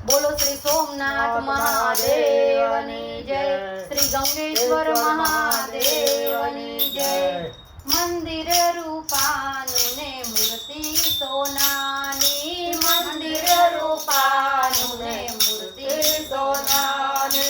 बोलो श्री सोमनाथ महादेवनी जय, श्री गंगेश्वर महादेवनी जय। मंदिर रूपानु ने मूर्ति सोनानी, मंदिर रूपानु ने मूर्ति सोनानी।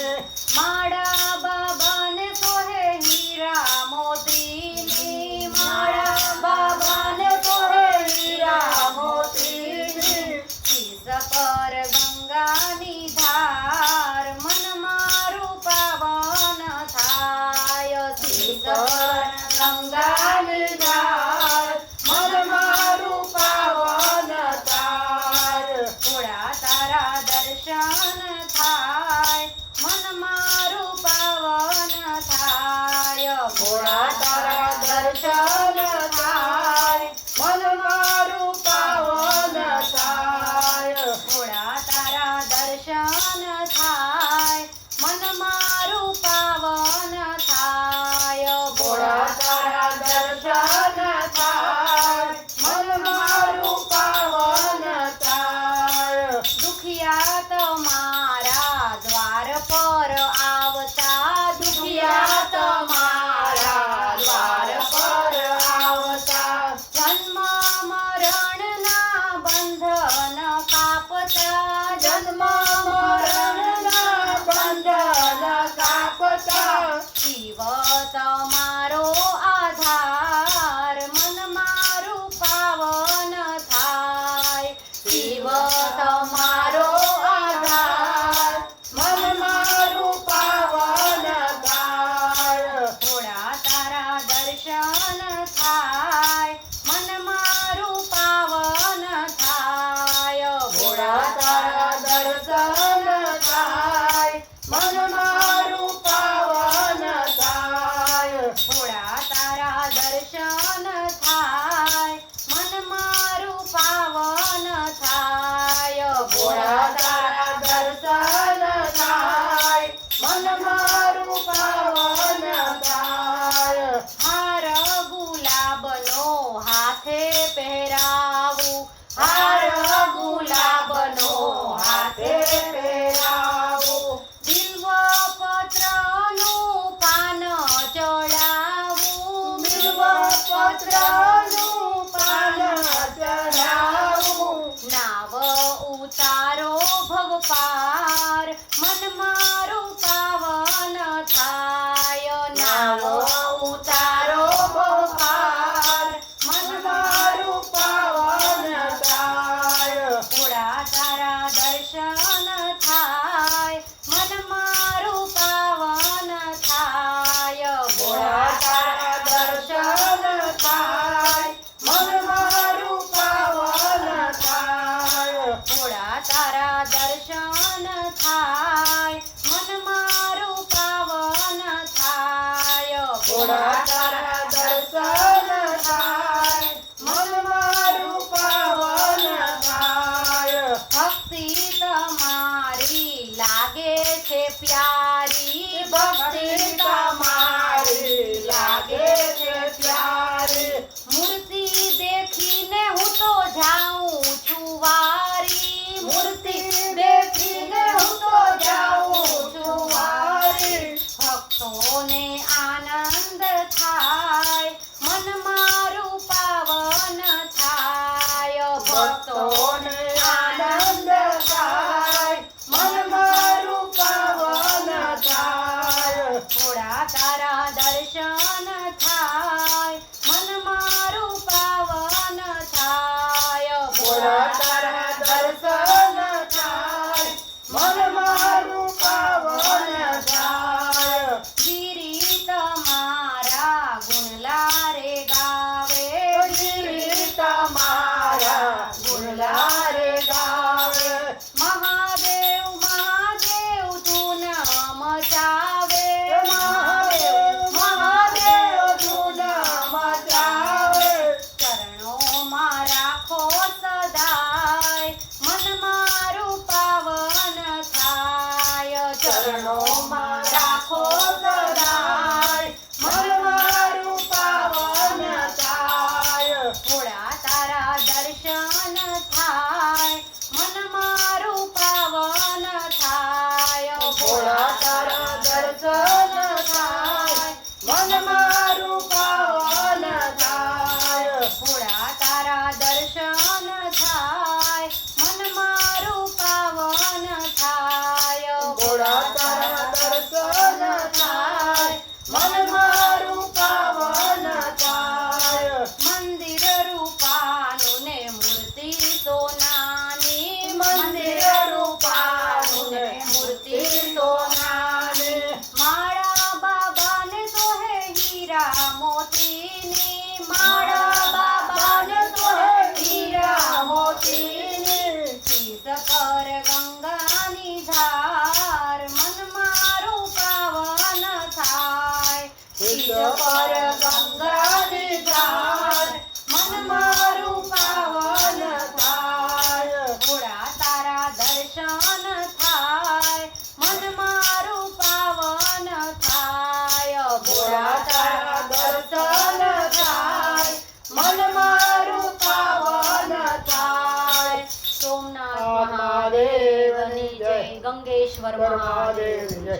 माड़ा बाबा ने सोहे हीरा मोतीनी, माड़ा बाबा ने सोहे हीरा मोतीनी। शीश पर गंगानी धार मन मारू पावन थाय, शीश पर गंगानी धार मन मारू पावन थाय। भोळा तारा दर्शन थाय मन मारू पावन थाय, भोळा तारा दर्शन थाय मन मारू पावन थाय। भोळा तारा दर्शन थाय मन मारू पावन थाय, भोळा तारा दर्शन थाय मन मारू पावन थाय। दुखिया તમારા દ્વાર પર આવતા, દુખિયા તમારા દ્વાર પર આવતા। જન્મ મરણના બંધન કાપતા, જન્મ મરણના બંધન કાપતા। શિવ તમારો આધાર મન મારું પાવન થાય, શિવ તમારો આધાર મન મારું પાવન થાય। ભોળા તારા દર્શન થાય મન મારું પાવન થાય, ભોળા તારા દર્શન થાય મન મારું પાવન થાય। ભોળા તારા દર્શન થાય મન મારું પાવન થાય, ભોળા તારા દર્શન થાય મન મારું પાવન થાય। હાર ગુલાબનો હાથે પહેરાવું, હાર ગુલાબનો હાથે પહેરાવું। બિલ્વ પત્રનું પાન ચડાવું, બિલ્વ પત્રનું પાન ચડાવું। નાવ ઉતારો ભવ પાર મન મારું પાવન થાય, નાવ ઉતારો ભવ પાર મન મારું પાવન થાય। ભોળા તારા દર્શન થાય મન મારું પાવન થાય, ભોળા તારા દર્શન થાય મન મારું પાવન થાય। ભોળા તારા દર્શન થાય મન મારું પાવન થાય, ભોળા તારા દર્શન થાય મન મારું પાવન થાય। ભક્તિ તમારી લાગે છે પ્યારી, ભક્તિ તમારી લાગે છે પ્યારી। મૂર્તિ દેખીને હું તો જાઉં છું વારી, મૂર્તિ દેખીને હું તો જાઉં છું વારી। ભક્તોને આનંદ થાય મન મારું પાવન થાય, ભક્તોને આનંદ થાય મન મારું પાવન પર ગંગાની ધાર મન મારું પાવન થાય ભોળા તારા દર્શન થાય મન મારું પાવન થાય ભોળા તારા દર્શન થાય મન મારું પાવન થાય સોમનાથ મહાદેવની જય ગંગેશ્વર મહાદેવ જય.